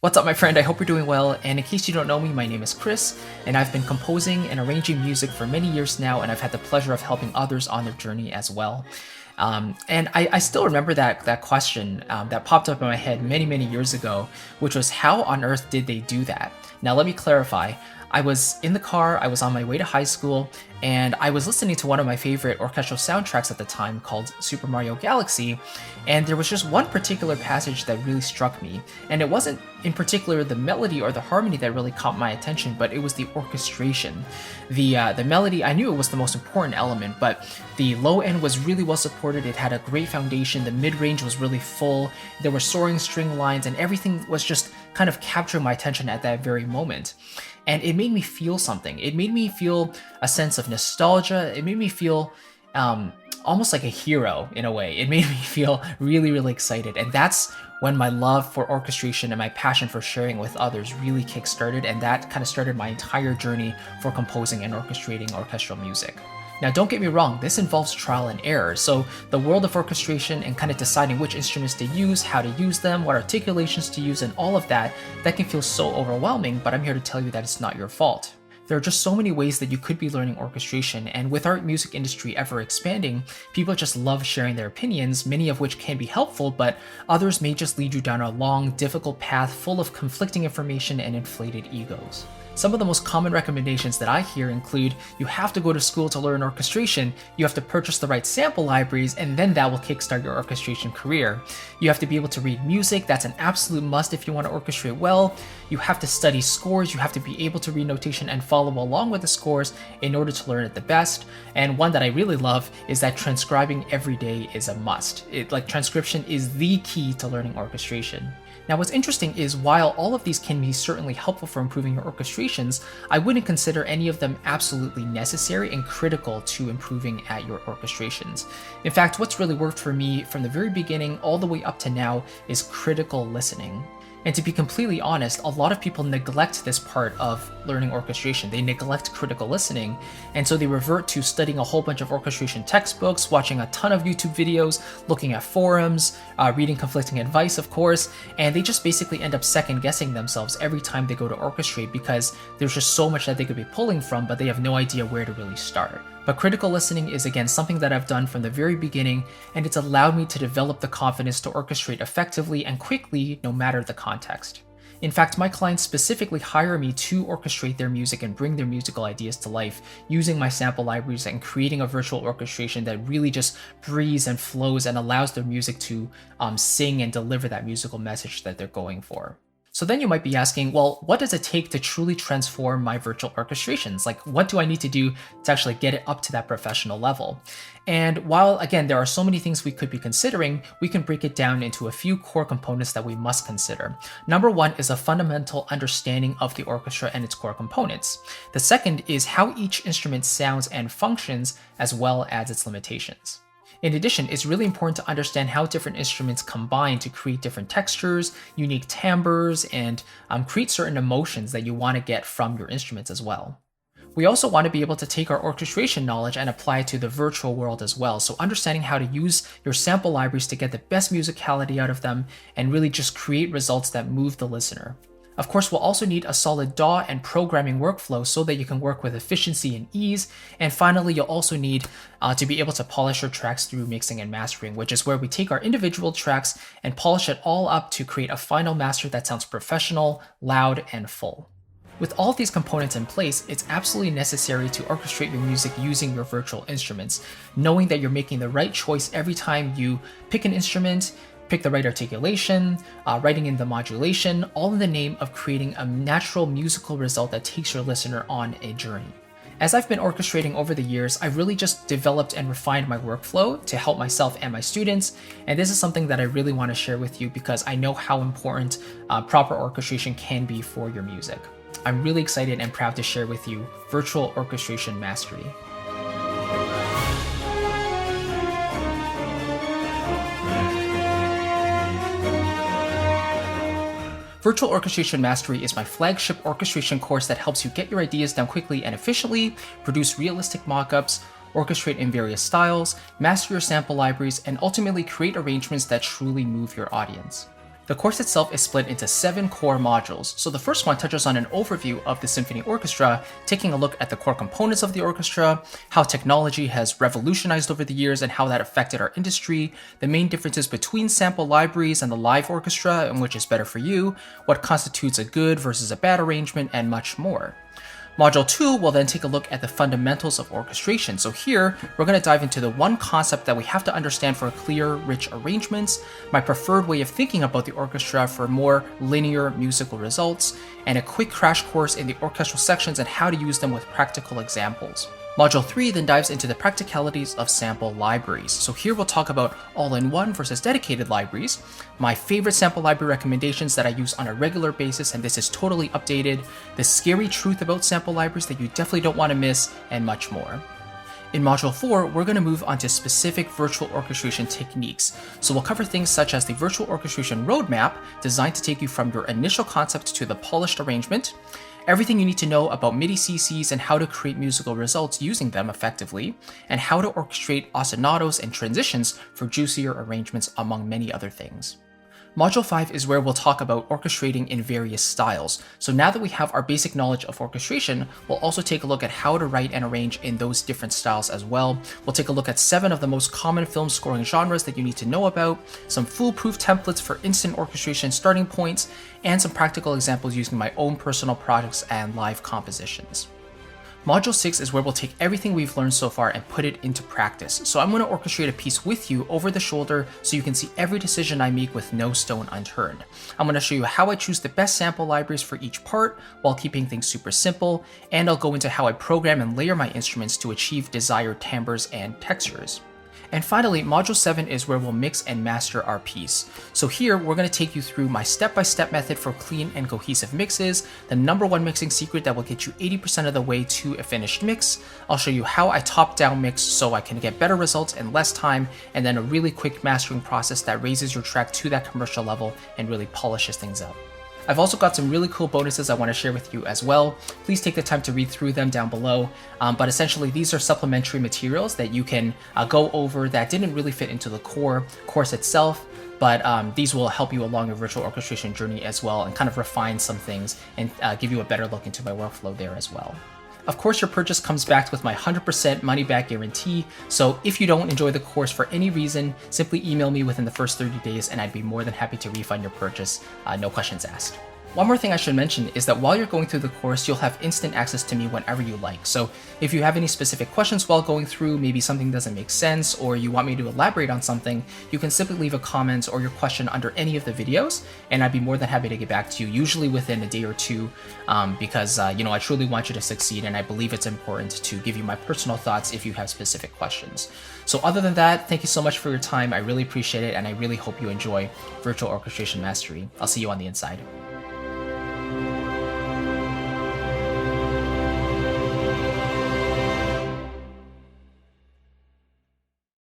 What's up, my friend? I hope you're doing well, and in case you don't know me, my name is Chris, and I've been composing and arranging music for many years now, and I've had the pleasure of helping others on their journey as well. And I still remember that question that popped up in my head many years ago, which was, how on earth did they do that? Now, let me clarify. I was in the car, I was on my way to high school, and I was listening to one of my favorite orchestral soundtracks at the time called Super Mario Galaxy, and there was just one particular passage that really struck me. And it wasn't in particular the melody or the harmony that really caught my attention, but it was the orchestration. The melody, I knew it was the most important element, but the low end was really well supported. It had a great foundation, the mid-range was really full, there were soaring string lines, and everything was just kind of capturing my attention at that very moment. And it made me feel something. It made me feel a sense of nostalgia. It made me feel almost like a hero in a way. It made me feel really excited. And that's when my love for orchestration and my passion for sharing with others really kick-started. And that kind of started my entire journey for composing and orchestrating orchestral music. Now, don't get me wrong, this involves trial and error. So the world of orchestration and kind of deciding which instruments to use, how to use them, what articulations to use, and all of that, that can feel so overwhelming, but I'm here to tell you that it's not your fault. There are just so many ways that you could be learning orchestration, and with our music industry ever expanding, people just love sharing their opinions, many of which can be helpful, but others may just lead you down a long, difficult path full of conflicting information and inflated egos. Some of the most common recommendations that I hear include you have to go to school to learn orchestration, you have to purchase the right sample libraries, and then that will kickstart your orchestration career. You have to be able to read music, that's an absolute must if you want to orchestrate well. You have to study scores, you have to be able to read notation and follow along with the scores in order to learn it the best. And one that I really love is that transcribing every day is a must. Transcription is the key to learning orchestration. Now, what's interesting is while all of these can be certainly helpful for improving your orchestrations, I wouldn't consider any of them absolutely necessary and critical to improving at your orchestrations. In fact, what's really worked for me from the very beginning all the way up to now is critical listening. And to be completely honest, a lot of people neglect this part of learning orchestration. They neglect critical listening, and so they revert to studying a whole bunch of orchestration textbooks, watching a ton of YouTube videos, looking at forums, reading conflicting advice, of course, and they just basically end up second-guessing themselves every time they go to orchestrate because there's just so much that they could be pulling from, but they have no idea where to really start. But critical listening is, again, something that I've done from the very beginning, and it's allowed me to develop the confidence to orchestrate effectively and quickly no matter the context. In fact, my clients specifically hire me to orchestrate their music and bring their musical ideas to life using my sample libraries and creating a virtual orchestration that really just breathes and flows and allows their music to sing and deliver that musical message that they're going for. So then you might be asking, well, what does it take to truly transform my virtual orchestrations? Like, what do I need to do to actually get it up to that professional level? And while, again, there are so many things we could be considering, we can break it down into a few core components that we must consider. Number one is a fundamental understanding of the orchestra and its core components. The second is how each instrument sounds and functions, as well as its limitations. In addition, it's really important to understand how different instruments combine to create different textures, unique timbres, and create certain emotions that you want to get from your instruments as well. We also want to be able to take our orchestration knowledge and apply it to the virtual world as well. So understanding how to use your sample libraries to get the best musicality out of them and really just create results that move the listener. Of course, we'll also need a solid DAW and programming workflow so that you can work with efficiency and ease. And finally, you'll also need to be able to polish your tracks through mixing and mastering, which is where we take our individual tracks and polish it all up to create a final master that sounds professional, loud, and full. With all of these components in place, it's absolutely necessary to orchestrate your music using your virtual instruments, knowing that you're making the right choice every time you pick an instrument, pick the right articulation, writing in the modulation, all in the name of creating a natural musical result that takes your listener on a journey. As I've been orchestrating over the years, I've really just developed and refined my workflow to help myself and my students, and this is something that I really want to share with you because I know how important proper orchestration can be for your music. I'm really excited and proud to share with you Virtual Orchestration Mastery. Virtual Orchestration Mastery is my flagship orchestration course that helps you get your ideas down quickly and efficiently, produce realistic mockups, orchestrate in various styles, master your sample libraries, and ultimately create arrangements that truly move your audience. The course itself is split into 7 core modules. So the first one touches on an overview of the symphony orchestra, taking a look at the core components of the orchestra, how technology has revolutionized over the years and how that affected our industry, the main differences between sample libraries and the live orchestra and which is better for you, what constitutes a good versus a bad arrangement, and much more. Module 2 will then take a look at the fundamentals of orchestration. So here, we're going to dive into the one concept that we have to understand for clear, rich arrangements, my preferred way of thinking about the orchestra for more linear musical results, and a quick crash course in the orchestral sections and how to use them with practical examples. Module 3 then dives into the practicalities of sample libraries. So here we'll talk about all-in-one versus dedicated libraries, my favorite sample library recommendations that I use on a regular basis, and this is totally updated, the scary truth about sample libraries that you definitely don't want to miss, and much more. In Module 4, we're going to move on to specific virtual orchestration techniques. So we'll cover things such as the virtual orchestration roadmap, designed to take you from your initial concept to the polished arrangement, everything you need to know about MIDI CCs and how to create musical results using them effectively, and how to orchestrate ostinatos and transitions for juicier arrangements, among many other things. Module 5 is where we'll talk about orchestrating in various styles. So now that we have our basic knowledge of orchestration, we'll also take a look at how to write and arrange in those different styles as well. We'll take a look at 7 of the most common film scoring genres that you need to know about, some foolproof templates for instant orchestration starting points, and some practical examples using my own personal projects and live compositions. Module 6 is where we'll take everything we've learned so far and put it into practice. So I'm going to orchestrate a piece with you over the shoulder so you can see every decision I make with no stone unturned. I'm going to show you how I choose the best sample libraries for each part while keeping things super simple, and I'll go into how I program and layer my instruments to achieve desired timbres and textures. And finally, Module 7 is where we'll mix and master our piece. So here, we're going to take you through my step-by-step method for clean and cohesive mixes, the #1 mixing secret that will get you 80% of the way to a finished mix. I'll show you how I top-down mix so I can get better results in less time, and then a really quick mastering process that raises your track to that commercial level and really polishes things up. I've also got some really cool bonuses I want to share with you as well. Please take the time to read through them down below. But essentially, these are supplementary materials that you can go over that didn't really fit into the core course itself, but these will help you along your virtual orchestration journey as well and kind of refine some things and give you a better look into my workflow there as well. Of course, your purchase comes back with my 100% money-back guarantee, so if you don't enjoy the course for any reason, simply email me within the first 30 days and I'd be more than happy to refund your purchase, no questions asked. One more thing I should mention is that while you're going through the course, you'll have instant access to me whenever you like. So if you have any specific questions while going through, maybe something doesn't make sense, or you want me to elaborate on something, you can simply leave a comment or your question under any of the videos, and I'd be more than happy to get back to you, usually within a day or two, because I truly want you to succeed, and I believe it's important to give you my personal thoughts if you have specific questions. So other than that, thank you so much for your time. I really appreciate it, and I really hope you enjoy Virtual Orchestration Mastery. I'll see you on the inside.